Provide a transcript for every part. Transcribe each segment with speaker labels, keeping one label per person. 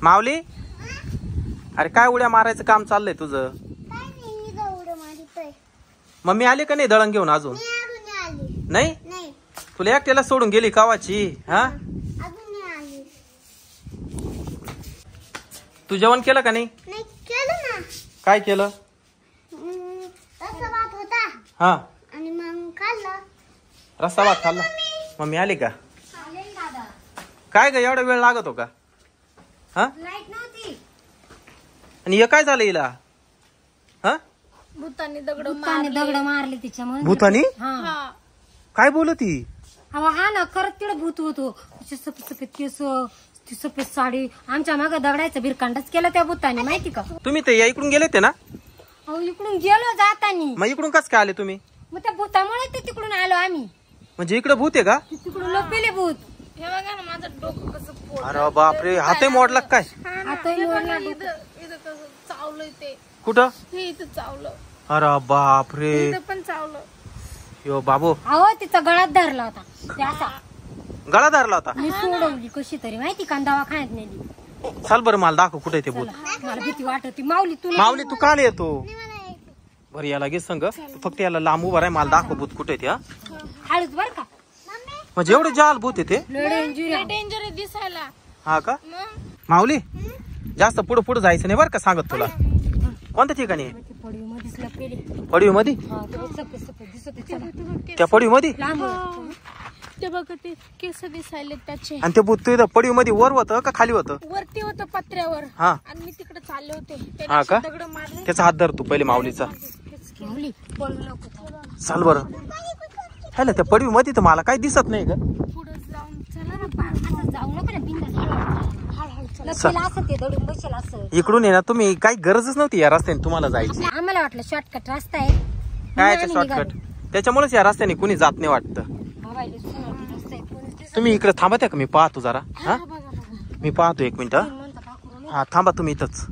Speaker 1: माऊली, अरे काय उड्या मारायचं काम चाललंय तुझं? मम्मी आली का नाही दळण घेऊन? अजून नाही? तुला एकट्याला सोडून गेली कावाची? हा, तू जेवण केलं का नाही? काय केलं? हा, रस्सा भात खाल्ला. मम्मी आली का? काय ग एवढा वेळ लागत हो का? हा, आणि हे काय झालं हिला? हा,
Speaker 2: भूतानी दगड मारले तिच्यामुळे.
Speaker 1: भूतानी? काय बोलती?
Speaker 2: हा ना, खरंच तिकडे भूत होतो. सफेद केस, ती सफेद साडी. आमच्या मागे दगडायचं बिरकांडच केलं त्या भूतानी, माहिती का?
Speaker 1: तुम्ही ते या इकडून गेले ते ना?
Speaker 2: अहो, इकडून गेलो जातानी.
Speaker 1: मग इकडून कस काय आले तुम्ही?
Speaker 2: मग त्या भूतामुळे ते तिकडून आलो आम्ही.
Speaker 1: म्हणजे इकडे भूत आहे का?
Speaker 2: तिकडून लपलेले भूत.
Speaker 3: हे बघा ना, माझं डोकं कसं
Speaker 1: अरे बापरे, हातही मोडला काय?
Speaker 2: हातही मोडला.
Speaker 3: इथं कसं चावलंय ते.
Speaker 1: कुठं?
Speaker 3: हे इथं चावलं.
Speaker 1: अरे बापरे,
Speaker 3: इथं पण चावलं.
Speaker 1: यो बाबू,
Speaker 2: अहो, तिचा गळात धरला होता. ते असा
Speaker 1: गळा धरला होता.
Speaker 2: मी सोडवली कशी तरी, माहिती का? दवाखान्यात नेली.
Speaker 1: चाल बरं, मला दाखव कुठे ते भूत.
Speaker 2: मला भीती वाटत. माऊली तुला.
Speaker 1: माऊली तू काल येतो? बरं याला घे संग, फक्त याला लांब उभा राह, मला दाखव भूत कुठे ते.
Speaker 2: हळूच बर का?
Speaker 1: म्हणजे एवढे जाल भूत आहे ते?
Speaker 3: डेंजर आहे दिसायला.
Speaker 1: हा का? माऊली, जास्त पुढे पुढे जायचं नाही बरं का, सांगत तुला. कोणत्या ठिकाणी? पडवी मध्ये. त्या पडवी मध्ये?
Speaker 3: ते बघ, ते केस दिसायले त्याचे.
Speaker 1: आणि ते भूत तुझ्या पडवी मध्ये वर होतं का खाली होतं?
Speaker 3: वरती होतं पत्र्यावर.
Speaker 1: हा,
Speaker 3: आणि मी तिकडे चालले होते.
Speaker 1: हा का?
Speaker 3: दगड मारले.
Speaker 1: त्याचा हात धर तू पहिले माऊलीचा. चाल बरं. है ना, त्या पडवी मध्ये तर मला काही दिसत नाही ग.
Speaker 3: पुढे जाऊन चला ना,
Speaker 2: जाऊ नको ना, बिंदास.
Speaker 1: इकडून आहे ना, तुम्ही काही गरजच नव्हती या रस्त्याने तुम्हाला जायची.
Speaker 2: आम्हाला वाटलं शॉर्टकट रस्ता आहे.
Speaker 1: काय शॉर्टकट? त्याच्यामुळेच या रस्त्याने कुणी जात नाही वाटतं. तुम्ही इकडे थांबत आहे का? मी पाहतो जरा. हा, मी पाहतो, एक मिनिट. हा, थांबा तुम्ही इथंच.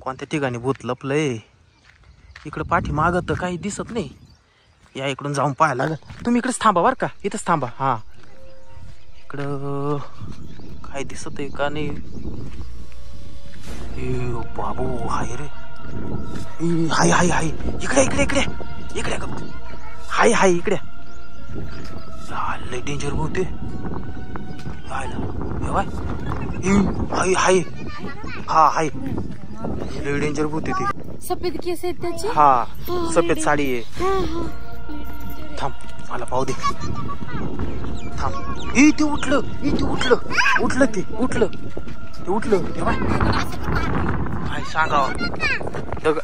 Speaker 1: कोणत्या ठिकाणी भूत लपलंय? इकडे पाठी मागत काही दिसत नाही. या इकडून जाऊन पाहायला लागल. तुम्ही इकडेच थांबा बरं का, इथंच थांबा. हा, इकडं काय दिसत आहे का नाही? बाबू हाय रे, हाय हाय हाय, इकडे इकडे इकडे इकडे. हाय हाय, इकडे. लय डेंजर भूत आहे. हाय हाय, हा हाय, लय डेंजर भूत आहे ते.
Speaker 3: सफेद केस आहेत त्याचे.
Speaker 1: हा, सफेद साडी आहे. थांब, मला पाहू दे. थांब. ते उठलं, उठलं ते उठलं. काय सांगावं?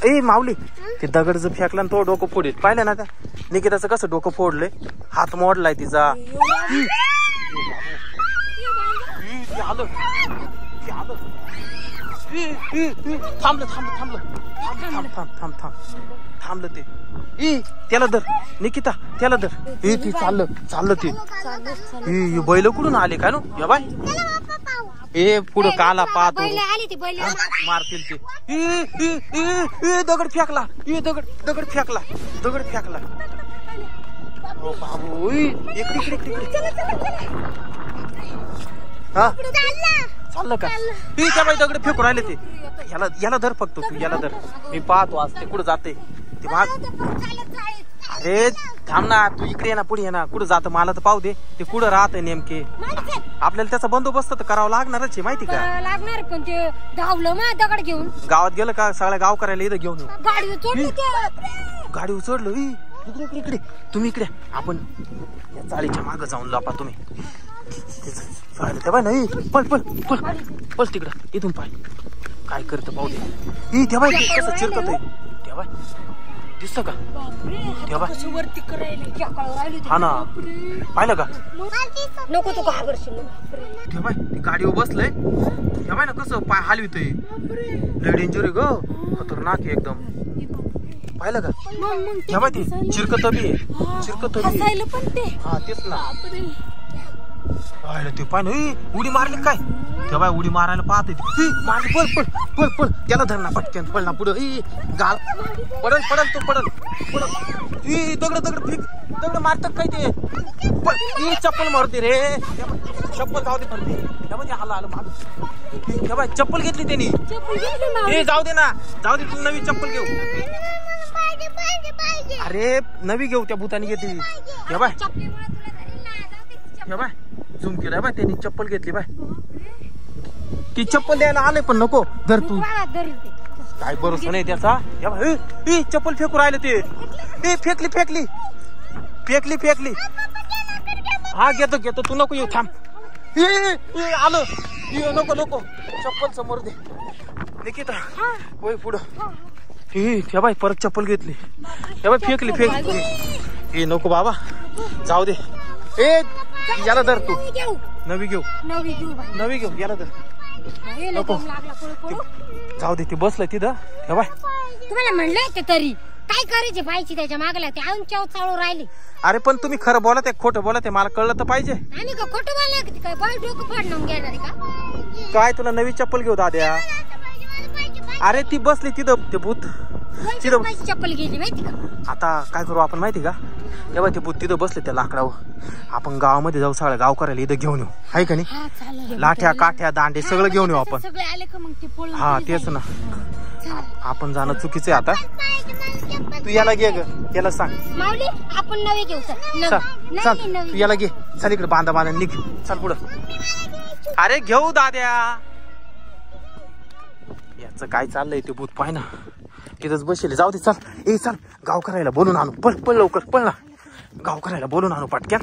Speaker 1: ए माऊली, ते दगड जर फेकला तो डोकं फोडेल. पाहिलं ना त्या निकिताचं कसं डोकं फोडलंय? हात मोडलाय तिचा. थांबलं ते. त्याला धर निकिता, त्याला धर. ते चाललं ते. बैल कुठून आले काय नो? या बाय, ए पुढं काला पाहतो, मारतील ते. दगड फेकला. दगड फेकला. ओ बाबू, इकडे. हा, चाललं का? त्या बाई दगड फेकून राहिले ते. याला धर फक्त तू, याला धर. मी पाहतो आज ते कुठं जाते ते. अरे थांब ना, तू इकडे ये ना, पुढे ये ना. कुठं जात मला तर पाहू दे. ते कुठं राहतंय नेमके? आपल्याला त्याचा बंदोबस्त तर करावा लागणारच आहे, माहिती का?
Speaker 2: लागणार, पण ते धावलं मग दगड घेऊन.
Speaker 1: गावात गेलं का सगळ्या गाव करायला इथं घेऊन येऊ.
Speaker 2: गाडी
Speaker 1: चढलं. इकडे तुम्ही इकडे. आपण या चाळीच्या मागं जाऊन लपा तुम्ही. तेव्हा नाही, पळ तिकडं. इथून पाय काय करतं पाहू दे. तेव्हा कसं चिरकत आहे. तेव्हा दिसत का? तेव्हा हा ना, पाहिलं का?
Speaker 2: नको तू घाबरशील.
Speaker 1: तेव्हा गाडीवर बसलंय. तेव्हा ना कसं पाय हलवितोय. लय डेंजर आहे ग, खतरनाक आहे एकदम. पाहिलं का? तेव्हा ते चिरकत बी आहे. हा तेच ना. ते पाय ना, उडी मारली काय? तेव्हा उडी मारायला पाहते. मारली. पळ त्याला धर ना, पटकन पळ ना पुढं. गाल पडल तो. दगड फेक, दगड मारतात काय ते ती चप्पल मारते रे, चप्पल जाऊ दे पडते त्यामध्ये आलं माग बाय चप्पल घेतली त्यांनी. हे जाऊ दे ना, जाऊ दे तू नवी चप्पल घेऊ. अरे नवी घेऊ, त्या भूतानी घेतली. हे बाय झूम केलं बाय, त्यांनी चप्पल घेतली बाय. ती चप्पल द्यायला आले पण नको धर तू, काय भरोसा नाही त्याचा. चप्पल फेकू राहिले ते, फेकली. हा घेतो तू नको येऊ थांब. आलं नको चप्पल समोर दे निकिता. होय पुढं बाय परत चप्पल घेतली. बाय फेकली. नको बाबा जाऊ दे. याला धर तू, नवी घेऊ याला धर. नको जाऊ दे, ती बसलं तिथं. बाय
Speaker 2: तुम्हाला म्हणलं ते तरी काय करायचे पाहिजे त्याच्या मागला ते आमच्या चालू राहिले.
Speaker 1: अरे पण तुम्ही खरं बोलत आहे खोटं बोलत आहे मला कळलं तर पाहिजे.
Speaker 2: आम्ही का खोटं बोलला काय बाय डोकं फाडून घेणार का
Speaker 1: काय? तुला नवी चप्पल घेऊ दाद्या. अरे ती बसली तिथं ते भूत तिथं,
Speaker 2: चप्पल गेली माहिती का.
Speaker 1: आता काय करू आपण माहिती का, तेव्हा ते भूत तिथं बसले त्या लाकडावर. आपण गावामध्ये जाऊ, सगळ्या गाव करायला इथं घेऊन येऊ आहे का नाही. लाठ्या काठ्या दांडे सगळं घेऊन येऊ आपण.
Speaker 3: सगळे आले का मग ते पळून.
Speaker 1: हा तेच ना, आपण जाणं चुकीचं आहे आता. तू याला घे ग, याला सांग
Speaker 2: माऊली आपण नवी घेऊ.
Speaker 1: चल तू याला घे, चल इकडे बांधा निघ, चल पुढं. अरे घेऊ दाद्या. याच काय चाललंय ते भूत पाय ना तिथंच बसले. जाऊ दे चल, चल गाव करायला बोलून आणू. पळ लवकर पळ ना, गाव करायला बोलून आणू पटक्यात.